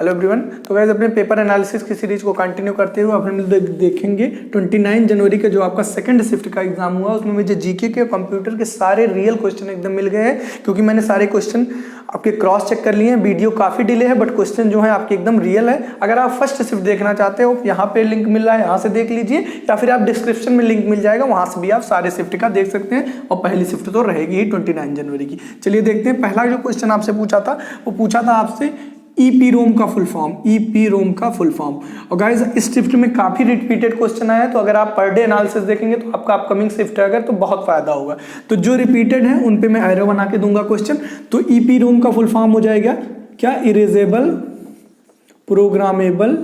Hello everyone. तो guys अपने paper analysis की सीरीज को कंटिन्यू करते हुए अब हम देखेंगे 29 जनवरी के जो आपका सेकंड शिफ्ट का एग्जाम हुआ उसमें मुझे जीके के कंप्यूटर के सारे रियल क्वेश्चन एकदम मिल गए हैं, क्योंकि मैंने सारे क्वेश्चन आपके क्रॉस चेक कर लिए हैं। वीडियो काफ़ी डिले है बट क्वेश्चन जो है आपके एकदम रियल है। अगर आप फर्स्ट शिफ्ट देखना चाहते हो यहाँ पे लिंक मिल रहा है, यहाँ से देख लीजिए, या फिर आप डिस्क्रिप्शन में लिंक मिल जाएगा, वहाँ से भी आप सारे शिफ्ट का देख सकते हैं। और पहली शिफ्ट तो रहेगी ही 29 जनवरी की। चलिए देखते हैं। पहला जो क्वेश्चन आपसे पूछा था वो पूछा था आपसे ईपीरोम का फुल फॉर्म, ईपीरोम का फुल फॉर्म। और गाइस इस शिफ्ट में काफी रिपीटेड क्वेश्चन आया है, तो अगर आप पर डे एनालिसिस देखेंगे तो आपका अपकमिंग शिफ्ट है अगर तो बहुत फायदा होगा। तो जो रिपीटेड है उन पे मैं एरो बना के दूंगा क्वेश्चन। तो ईपीरोम का फुल फॉर्म हो जाएगा क्या? Erasable programmable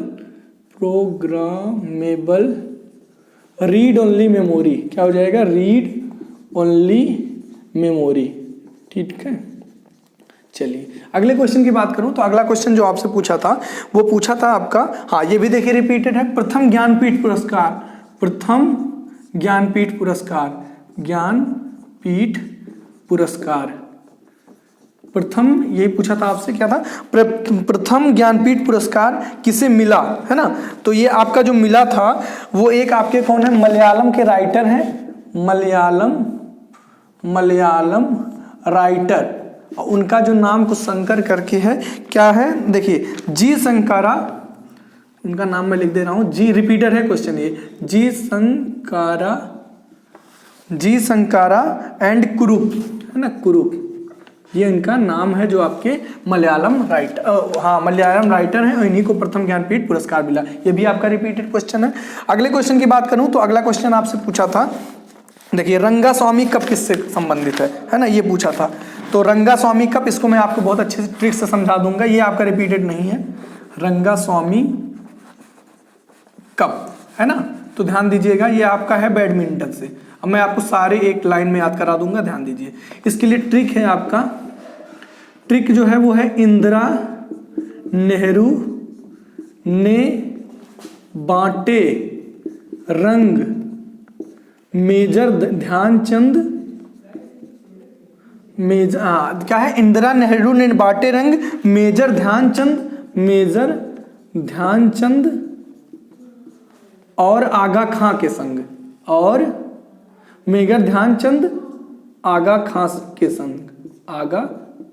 read only memory. क्या हो जाएगा? Read only memory. ठीक है, चलिए अगले क्वेश्चन की बात करूं तो अगला क्वेश्चन जो आपसे पूछा था वो पूछा था आपका, हाँ ये भी देखिए रिपीटेड है, प्रथम ज्ञानपीठ पुरस्कार, प्रथम ज्ञानपीठ पुरस्कार, ज्ञानपीठ पुरस्कार। प्रथम यही पूछा था आपसे, क्या था? प्रथम ज्ञानपीठ पुरस्कार किसे मिला, है ना? तो ये आपका जो मिला था वो एक आपके कौन है? मलयालम के राइटर हैं, मलयालम राइटर। उनका जो नाम कुछ शंकर करके है, क्या है देखिए, जी शंकरा, उनका नाम मैं लिख दे रहा हूं, जी रिपीटर है क्वेश्चन ये, जी शंकरा एंड कुरूप, है ना, कुरूप, ये इनका नाम है जो आपके मलयालम राइटर हैं, और इन्हीं को प्रथम ज्ञानपीठ पुरस्कार मिला। ये भी आपका रिपीटेड क्वेश्चन है। अगले क्वेश्चन की बात करूं तो अगला क्वेश्चन आपसे पूछा था, देखिए रंगास्वामी कप किससे संबंधित है ना, ये पूछा था। तो रंगास्वामी कप, इसको मैं आपको बहुत अच्छे से ट्रिक से समझा दूंगा, ये आपका रिपीटेड नहीं है। रंगास्वामी कप, है ना, तो ध्यान दीजिएगा, ये आपका है बैडमिंटन से। अब मैं आपको सारे एक लाइन में याद करा दूंगा, ध्यान दीजिए। इसके लिए ट्रिक है आपका, ट्रिक जो है वो है इंदिरा नेहरू ने बांटे रंग मेजर ध्यानचंद, क्या है? इंदिरा नेहरू ने बांटे रंग मेजर ध्यानचंद और आगा खां के संग, और मेजर ध्यानचंद आगा खां के संग, आगा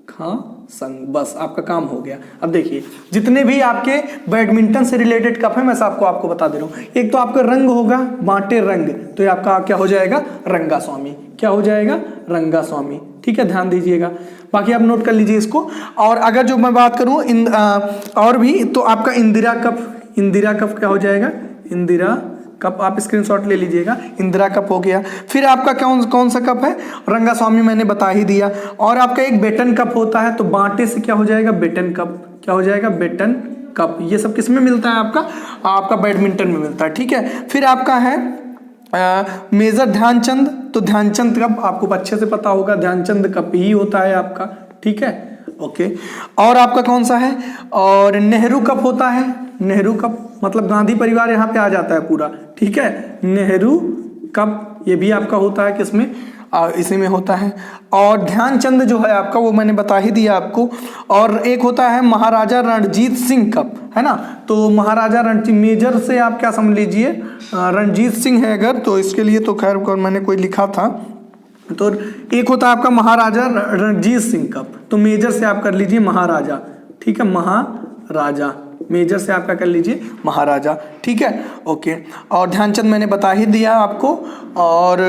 खां संग। बस आपका काम हो गया। अब देखिए जितने भी आपके बैडमिंटन से रिलेटेड कप है मैं आपको बता दे रहा हूं। एक तो आपका रंग होगा, बांटे रंग, तो ये आपका क्या हो जाएगा? रंगास्वामी। क्या हो जाएगा? रंगास्वामी। ठीक है, ध्यान दीजिएगा, बाकी आप नोट कर लीजिए इसको। और अगर जो मैं बात करूं और भी, तो आपका इंदिरा कप क्या हो जाएगा? इंदिरा कप, आप स्क्रीनशॉट ले लीजिएगा, इंदिरा कप हो गया। फिर आपका कौन सा कप है? रंगास्वामी मैंने बता ही दिया। और आपका एक बेटन कप होता है, तो बांटे से क्या हो जाएगा? Beighton Cup. क्या हो जाएगा? Beighton Cup. ये सब किस में मिलता है? आपका बैडमिंटन में मिलता है। ठीक है, फिर आपका है मेजर ध्यानचंद, तो ध्यानचंद कप आपको अच्छे से पता होगा, ध्यानचंद कप ही होता है आपका। ठीक है, ओके। और आपका कौन सा है? और नेहरू कप होता है, नेहरू कप मतलब गांधी परिवार यहाँ पे आ जाता है पूरा। ठीक है, नेहरू कप ये भी आपका होता है, किसमें? इसी में होता है। और ध्यानचंद जो है आपका वो मैंने बता ही दिया आपको। और एक होता है महाराजा रणजीत सिंह कप, है ना, तो महाराजा रणजीत, मेजर से आप क्या समझ लीजिए, रणजीत सिंह है अगर, तो इसके लिए तो खैर मैंने कोई लिखा था, तो एक होता है आपका महाराजा रणजीत सिंह कप, तो मेजर से आप कर लीजिए महाराजा। ठीक है, महाराजा, मेजर से आपका कर लीजिए महाराजा। ठीक है, ओके। और ध्यानचंद मैंने बता ही दिया आपको। और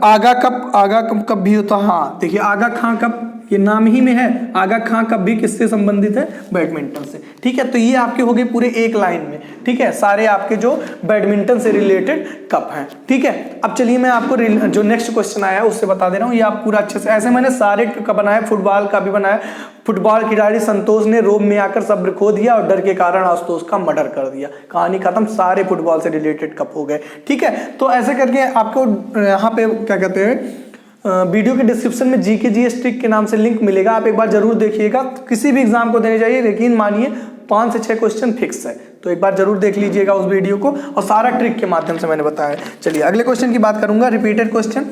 आगा कप भी होता है, हाँ देखिए, आगा खां कप ये नाम ही में है, आगा खां कप भी किससे संबंधित है? बैडमिंटन से। ठीक है, तो ये आपके हो गए पूरे एक लाइन में। ठीक है, सारे आपके जो बैडमिंटन से रिलेटेड कप हैं। ठीक है, अब चलिए मैं आपको जो नेक्स्ट क्वेश्चन आया है उससे बता दे रहा हूँ। ये आप पूरा अच्छे से, ऐसे मैंने सारे का बनाया, फुटबॉल का भी बनाया। फुटबॉल खिलाड़ी संतोष ने रोम में आकर सब्र खो दिया और डर के कारण आशुतोष का मर्डर कर दिया। कहानी खत्म, सारे फुटबॉल से रिलेटेड कप हो गए। ठीक है, तो ऐसे करके आपको यहाँ पे क्या कहते हैं, वीडियो के डिस्क्रिप्शन में जीके जीएस ट्रिक के नाम से लिंक मिलेगा, आप एक बार जरूर देखिएगा। किसी भी एग्जाम को देने जाइए, यकीन मानिए 5 से 6 क्वेश्चन फिक्स है, तो एक बार जरूर देख लीजिएगा उस वीडियो को, और सारा ट्रिक के माध्यम से मैंने बताया। चलिए अगले क्वेश्चन की बात करूंगा, रिपीटेड क्वेश्चन।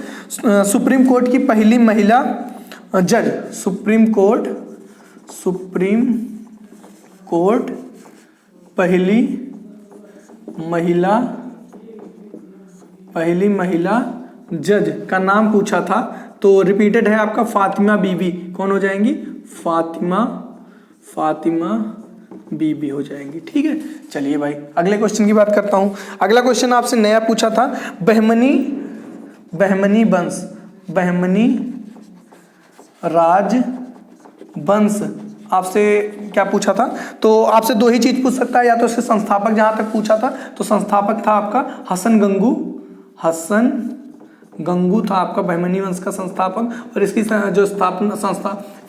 सुप्रीम कोर्ट की पहली महिला जज, सुप्रीम कोर्ट पहली महिला जज का नाम पूछा था, तो रिपीटेड है आपका फातिमा बीबी। कौन हो जाएंगी? फातिमा बीबी हो जाएंगी। ठीक है, चलिए भाई अगले क्वेश्चन की बात करता हूं। अगला क्वेश्चन आपसे नया पूछा था, बहमनी राजवंश आपसे क्या पूछा था? तो आपसे दो ही चीज पूछ सकता है, या तो इसके संस्थापक जहां तक पूछा था तो संस्थापक था आपका हसन गंगू था आपका बहमनी वंश का संस्थापक, और इसकी जो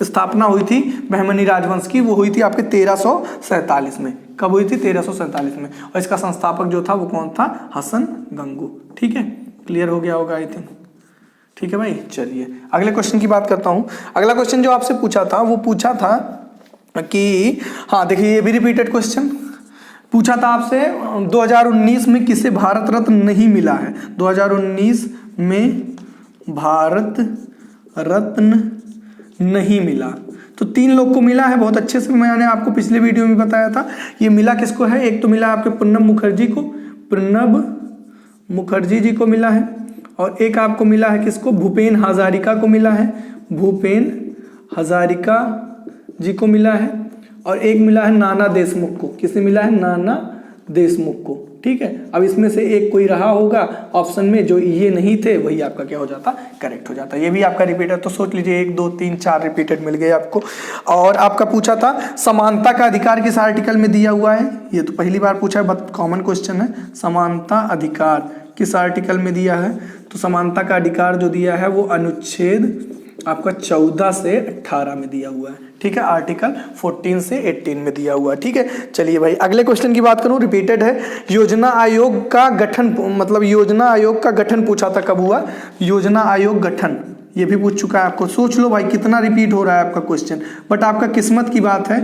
स्थापना हुई थी बहमनी राजवंश की, वो हुई थी आपके 1347 में। कब हुई थी? 1347 में। और इसका संस्थापक जो था वो कौन था? हसन गंगू। ठीक है, क्लियर हो गया होगा आई थिंक। ठीक है भाई, चलिए अगले क्वेश्चन की बात करता हूं। अगला क्वेश्चन जो आपसे पूछा था वो पूछा था कि, हाँ देखिए ये भी रिपीटेड क्वेश्चन पूछा था आपसे, 2019 में किसे भारत रत्न नहीं मिला है? 2019 में भारत रत्न नहीं मिला, तो 3 लोग को मिला है बहुत अच्छे से, मैंने आपको पिछले वीडियो में बताया था। ये मिला किसको है? एक तो मिला आपके प्रणब मुखर्जी जी को मिला है, और एक आपको मिला है किसको? भूपेन हजारिका को मिला है, भूपेन हजारिका जी को मिला है, और एक मिला है नाना देशमुख को। किसे मिला है? नाना देशमुख को। ठीक है, अब इसमें से एक कोई रहा होगा ऑप्शन में, जो ये नहीं थे वही आपका क्या हो जाता? करेक्ट हो जाता। ये भी आपका रिपीटेड, तो सोच लीजिए 1 2 3 4 रिपीटेड मिल गए आपको। और आपका पूछा था समानता का अधिकार किस आर्टिकल में दिया हुआ है? ये तो पहली बार पूछा है, बहुत कॉमन क्वेश्चन है। समानता अधिकार किस आर्टिकल में दिया है? तो समानता का अधिकार जो दिया है वो अनुच्छेद आपका 14 से 18 में दिया हुआ है। ठीक है, आर्टिकल 14 से 18 में दिया हुआ है। ठीक है, चलिए भाई अगले क्वेश्चन की बात करूं, रिपीटेड है। योजना आयोग का गठन पूछा था, कब हुआ? योजना आयोग गठन, ये भी पूछ चुका है आपको। सोच लो भाई कितना रिपीट हो रहा है आपका क्वेश्चन, बट आपका किस्मत की बात है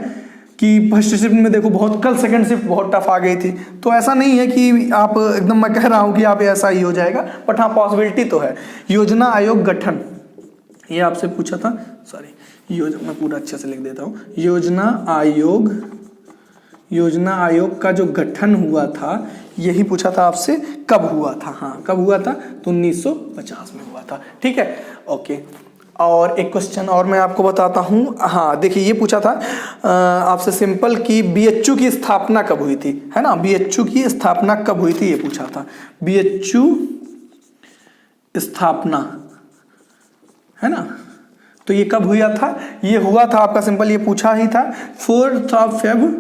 कि फर्स्ट शिफ्ट में देखो बहुत, कल सेकंड शिफ्ट बहुत टफ आ गई थी, तो ऐसा नहीं है कि आप एकदम, मैं कह रहा हूं कि आप ऐसा ही हो जाएगा, बट हाँ पॉसिबिलिटी तो है। योजना आयोग गठन ये आपसे पूछा था, मैं पूरा अच्छे से लिख देता हूँ। योजना आयोग का जो गठन हुआ था यही पूछा था आपसे, कब हुआ था? हाँ कब हुआ था? तो 1950 में हुआ था। ठीक है, ओके। और एक क्वेश्चन और मैं आपको बताता हूँ। हाँ देखिए, ये पूछा था आपसे सिंपल कि बीएचयू की स्थापना कब हुई थी, है ना? बीएचयू की स्थापना कब हुई थी ये पूछा था। बीएचयू स्थापना, है ना? तो ये कब हुआ था? ये हुआ था आपका सिंपल, ये पूछा ही था 4 February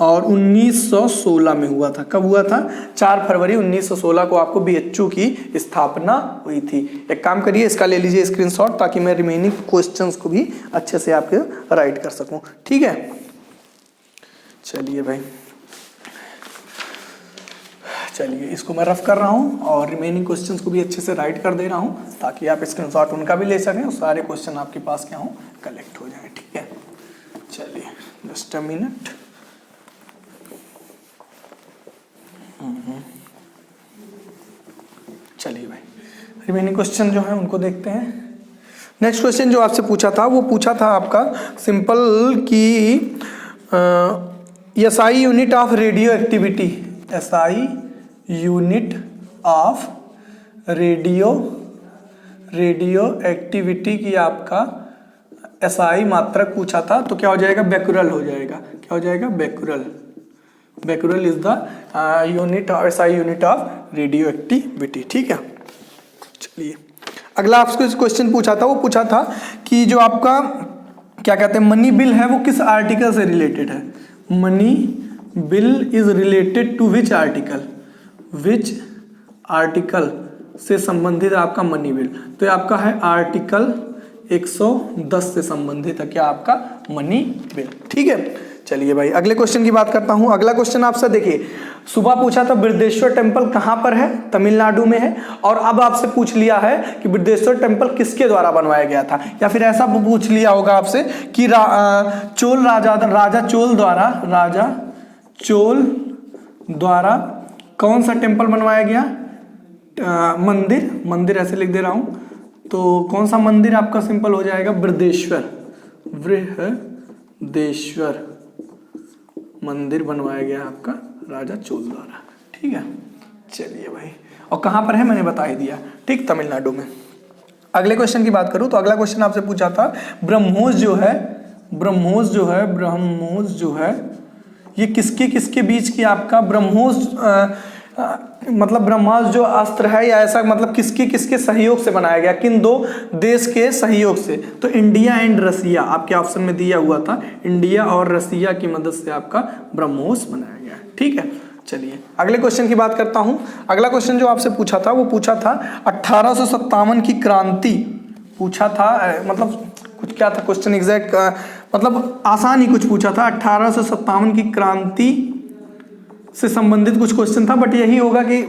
और 1916 में हुआ था। कब हुआ था? 4 फरवरी 1916 को आपको बीएचयू की स्थापना हुई थी। एक काम करिए, इसका ले लीजिए स्क्रीनशॉट, ताकि मैं रिमेनिंग क्वेश्चंस को भी अच्छे से आपके राइट कर सकूं। ठीक है, चलिए भाई, चलिए इसको मैं रफ कर रहा हूं और रिमेनिंग क्वेश्चंस को भी अच्छे से राइट कर दे रहा हूं, ताकि आप स्क्रीनशॉट उनका भी ले सकें और सारे क्वेश्चन आपके पास क्या हो? कलेक्ट हो जाए। ठीक है, चलिए जस्ट अ मिनट। चलिए भाई, रिमेनिंग क्वेश्चन जो है उनको देखते हैं। नेक्स्ट क्वेश्चन जो आपसे पूछा था वो पूछा था आपका सिंपल कि SI unit of radio activity, SI unit of radio activity की आपका एसआई मात्रक पूछा था, तो क्या हो जाएगा? बेक्यूरल हो जाएगा। क्या हो जाएगा? Becquerel is the unit, SI unit of radioactivity. ठीक है, चलिए अगला आपसे क्वेश्चन पूछा था, वो पूछा था कि जो आपका क्या कहते हैं मनी बिल है वो किस आर्टिकल से रिलेटेड है? Money bill is related to which article से संबंधित आपका मनी बिल? तो ये आपका है आर्टिकल 110 से संबंधित है क्या आपका मनी बिल। ठीक है, चलिए भाई अगले क्वेश्चन की बात करता हूं। अगला क्वेश्चन आपसे देखिए, सुबह पूछा था बृहदेश्वर टेम्पल कहां पर है? तमिलनाडु में है। और अब आपसे पूछ लिया है कि बृहदेश्वर टेम्पल किसके द्वारा बनवाया गया था, या फिर ऐसा पूछ लिया होगा आपसे कि राजा चोल द्वारा कौन सा टेम्पल बनवाया गया? मंदिर ऐसे लिख दे रहा हूं, तो कौन सा मंदिर आपका सिंपल हो जाएगा? बृहदेश्वर मंदिर बनवाया गया आपका राजा चोल द्वारा। ठीक है, चलिए भाई, और कहाँ पर है मैंने बता ही दिया। ठीक, तमिलनाडु में। अगले क्वेश्चन की बात करूँ तो अगला क्वेश्चन आपसे पूछा था, ब्रह्मोस जो है ये किसके किसके बीच की आपका ब्रह्मोस मतलब ब्रह्मास्त्र जो अस्त्र है या ऐसा मतलब किसके किसके सहयोग से बनाया गया, किन दो देश के सहयोग से? तो इंडिया एंड रसिया आपके ऑप्शन में दिया हुआ था, इंडिया और रसिया की मदद से आपका ब्रह्मोस बनाया गया। ठीक है, चलिए अगले क्वेश्चन की बात करता हूं। अगला क्वेश्चन जो आपसे पूछा था वो पूछा था 1857 की क्रांति पूछा था, मतलब कुछ क्या था क्वेश्चन एग्जैक्ट, मतलब आसान ही कुछ पूछा था। 1857 की क्रांति से संबंधित कुछ क्वेश्चन था, बट यही होगा कि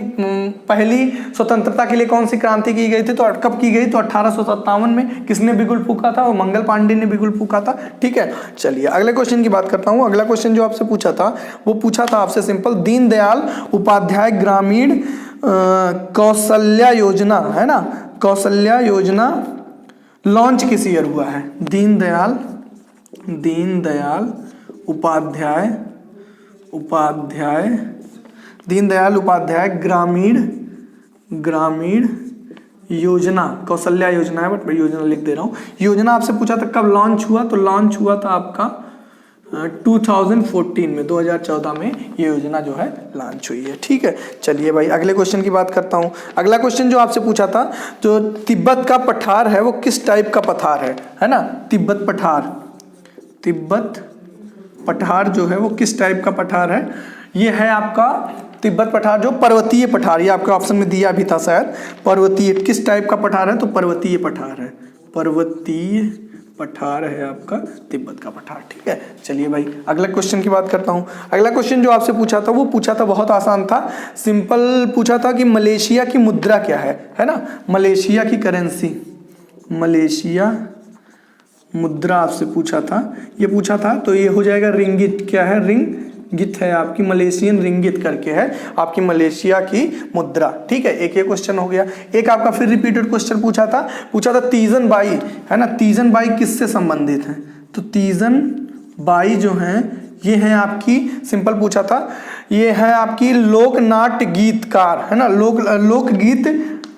पहली स्वतंत्रता के लिए कौन सी क्रांति की गई थी, तो कब की गई, तो 1857 में। किसने बिगुल फूका था? वो मंगल पांडे ने बिगुल फूका था। ठीक है, चलिए अगले क्वेश्चन की बात करता हूँ। अगला क्वेश्चन जो आपसे पूछा था वो पूछा था आपसे सिंपल, दीनदयाल उपाध्याय ग्रामीण कौशल्या योजना है ना, कौशल्या योजना लॉन्च किस ईयर हुआ है? दीनदयाल उपाध्याय ग्रामीण योजना, कौशल्या योजना है बट मैं योजना लिख दे रहा हूँ। योजना आपसे पूछा था कब लॉन्च हुआ, तो लॉन्च हुआ था आपका 2014 में, 2014 में ये योजना जो है लॉन्च हुई है। ठीक है, चलिए भाई अगले क्वेश्चन की बात करता हूँ। अगला क्वेश्चन जो आपसे पूछा था, जो तिब्बत का पठार है वो किस टाइप का पठार है ना? तिब्बत पठार जो है वो किस टाइप का पठार है? ये है आपका तिब्बत पठार जो पर्वतीय पठार, ये आपके ऑप्शन में दिया भी था शायद। पर्वतीय किस टाइप का पठार है? तो पर्वतीय पठार है, पर्वतीय पठार है आपका तिब्बत का पठार। ठीक है, चलिए भाई अगला क्वेश्चन की बात करता हूँ। अगला क्वेश्चन जो आपसे पूछा था वो पूछा था बहुत आसान था, सिंपल पूछा था कि मलेशिया की मुद्रा क्या है ना? मलेशिया की करेंसी, मलेशिया मुद्रा आपसे पूछा था, ये पूछा था, तो ये हो जाएगा रिंगिट। क्या है? रिंगिट है आपकी, मलेशियन रिंगिट करके है आपकी मलेशिया की मुद्रा। ठीक है, एक ये क्वेश्चन हो गया। एक आपका फिर रिपीटेड क्वेश्चन पूछा था तीजन बाई है ना, तीजन बाई किससे संबंधित है? तो तीजन बाई जो है ये है आपकी, सिंपल पूछा था, ये है आपकी लोकनाट्य गीतकार है ना, लोकगीत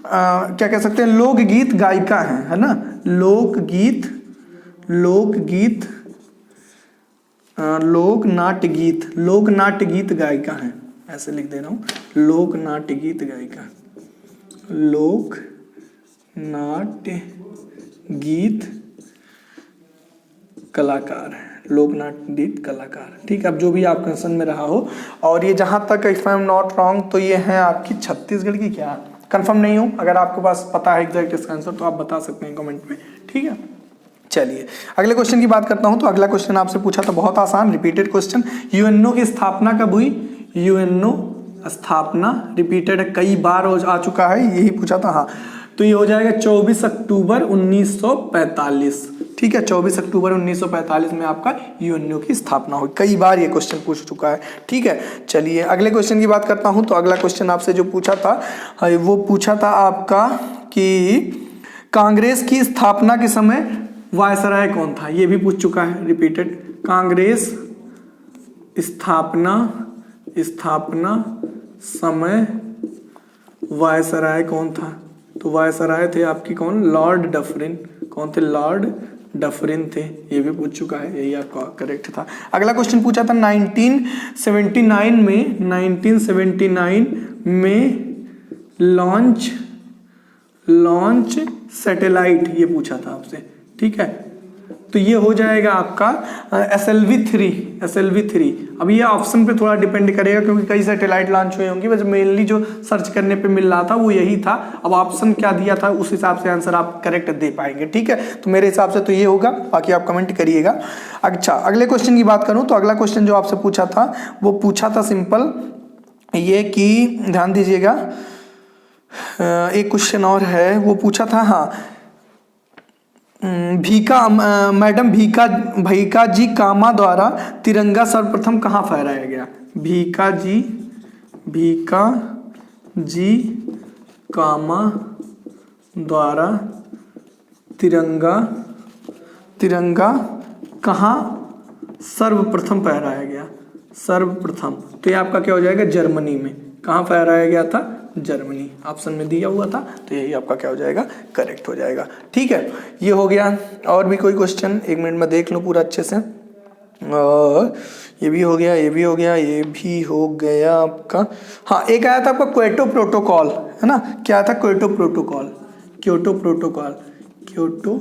क्या कह सकते हैं, लोकगीत गायिका है ना, लोकनाट्य गीत गायिका है, ऐसे लिख दे रहा हूँ, लोकनाट्य गीत गायिका, लोकनाट्य गीत कलाकार है, लोकनाट्य गीत कलाकार। ठीक है, अब जो भी आप कंसर्न में रहा हो। और ये जहाँ तक if I am not wrong तो ये है आपकी छत्तीसगढ़ की, क्या कंफर्म नहीं हूँ, अगर आपके पास पता है एग्जैक्ट इसका आंसर तो आप बता सकते हैं कमेंट में। ठीक है, चलिए अगले क्वेश्चन की बात करता हूं। तो अगला क्वेश्चन आपसे पूछा था बहुत आसान रिपीटेड क्वेश्चन, यूएनओ की स्थापना कब हुई? यूएनओ स्थापना रिपीटेड है, कई बार आ चुका है, यही पूछा था। हाँ, तो ये हो जाएगा 24 अक्टूबर 1945। ठीक है, 24 अक्टूबर 1945 में आपका यूएनओ की स्थापना हुई। कई बार ये क्वेश्चन पूछ चुका है। ठीक है, चलिए अगले क्वेश्चन की बात करता हूं। तो अगला क्वेश्चन आपसे जो पूछा था वो पूछा था आपका कि कांग्रेस की स्थापना के समय वायसराय कौन था? ये भी पूछ चुका है रिपीटेड। कांग्रेस स्थापना समय वायसराय कौन था? तो वायसराय थे आपकी कौन? Lord Dufferin. कौन थे? लॉर्ड डफरिन थे, ये भी पूछ चुका है, यही आपका करेक्ट था। अगला क्वेश्चन पूछा था 1979 में लॉन्च सैटेलाइट, ये पूछा था आपसे। ठीक है, तो ये हो जाएगा आपका SLV3। अब ये ऑप्शन पे थोड़ा डिपेंड करेगा क्योंकि कई सैटेलाइट लॉन्च हुए होंगे, बस मेनली जो सर्च करने पे मिल रहा था वो यही था। अब ऑप्शन क्या दिया था उस हिसाब से आंसर आप करेक्ट दे पाएंगे। ठीक है, तो मेरे हिसाब से तो ये होगा, बाकी आप कमेंट करिएगा। अच्छा, अगले क्वेश्चन की बात करूँ तो अगला क्वेश्चन जो आपसे पूछा था वो पूछा था सिंपल ये कि ध्यान दीजिएगा, एक क्वेश्चन और है वो पूछा था, हाँ, मैडम भीका जी कामा द्वारा तिरंगा सर्वप्रथम कहाँ फहराया गया? भीका जी कामा द्वारा तिरंगा कहाँ सर्वप्रथम फहराया गया? सर्वप्रथम, तो ये आपका क्या हो जाएगा, जर्मनी में। कहाँ फहराया गया था, जर्मनी, ऑप्शन में दिया हुआ था, तो यही आपका क्या हो जाएगा, करेक्ट हो जाएगा। ठीक है, ये हो गया। और भी कोई क्वेश्चन, 1 मिनट में देख लूँ पूरा अच्छे से। और ये भी हो गया, ये भी हो गया, ये भी हो गया आपका। हाँ, एक आया था आपका क्योटो प्रोटोकॉल, है ना, क्या था, Kyoto protocol, Kyoto protocol, Kyoto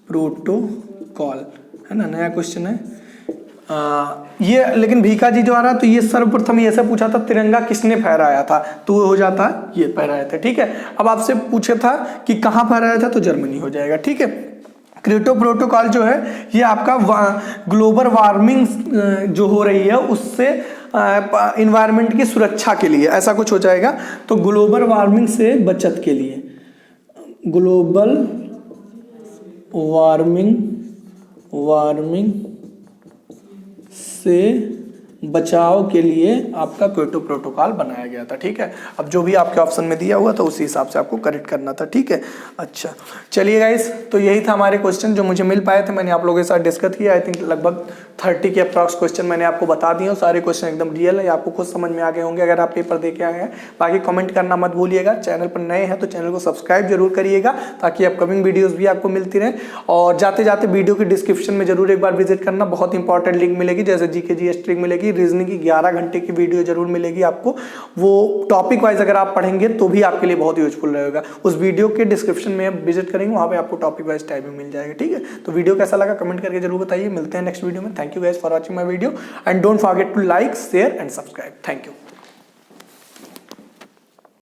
protocol, है ना, नया क्वेश्चन है। ये लेकिन भीखा जी जो आ रहा है, तो ये सर्वप्रथम ये से पूछा था तिरंगा किसने फहराया था, तो वो हो जाता है ये फहराया था। ठीक है, अब आपसे पूछा था कि कहाँ फहराया था, तो जर्मनी हो जाएगा। ठीक है, क्योटो प्रोटोकॉल जो है ये आपका ग्लोबल वार्मिंग जो हो रही है उससे इन्वायरमेंट की सुरक्षा के लिए, ऐसा कुछ हो जाएगा। तो ग्लोबल वार्मिंग से बचत के लिए, ग्लोबल वार्मिंग से बचाव के लिए आपका क्योटो प्रोटोकॉल बनाया गया था। ठीक है, अब जो भी आपके ऑप्शन में दिया हुआ था उसी हिसाब से आपको करेक्ट करना था। ठीक है, अच्छा चलिए गाइस, तो यही था हमारे क्वेश्चन जो मुझे मिल पाए थे, मैंने आप लोगों के साथ डिस्कस किया। आई थिंक लगभग 30 के अप्रॉक्स क्वेश्चन मैंने आपको बता दिए, सारे क्वेश्चन एकदम रियल है, आपको खुद समझ में आ गए होंगे अगर आप पेपर दे के आए हैं। बाकी कमेंट करना मत भूलिएगा, चैनल पर नए हैं तो चैनल को सब्सक्राइब जरूर करिएगा ताकि अपकमिंग वीडियोस भी आपको मिलती रहे। और जाते जाते वीडियो के डिस्क्रिप्शन में जरूर एक बार विजिट करना, बहुत इंपॉर्टेंट लिंक मिलेगी, जैसे जीके जीएस ट्रिक मिलेगी, रीजनिंग की 11 घंटे की वीडियो जरूर मिलेगी आपको। वो टॉपिक वाइज अगर आप पढ़ेंगे तो भी आपके लिए बहुत यूजफुल रहेगा। उस वीडियो के डिस्क्रिप्शन में आप विजिट करेंगे, वहां पे आपको टॉपिक वाइज टाइपिंग मिल जाएगा। ठीक है, तो वीडियो कैसा लगा कमेंट करके जरूर बताइए। मिलते हैं नेक्स्ट वीडियो में। Thank you guys for watching my video and don't forget to like, share and subscribe. Thank you.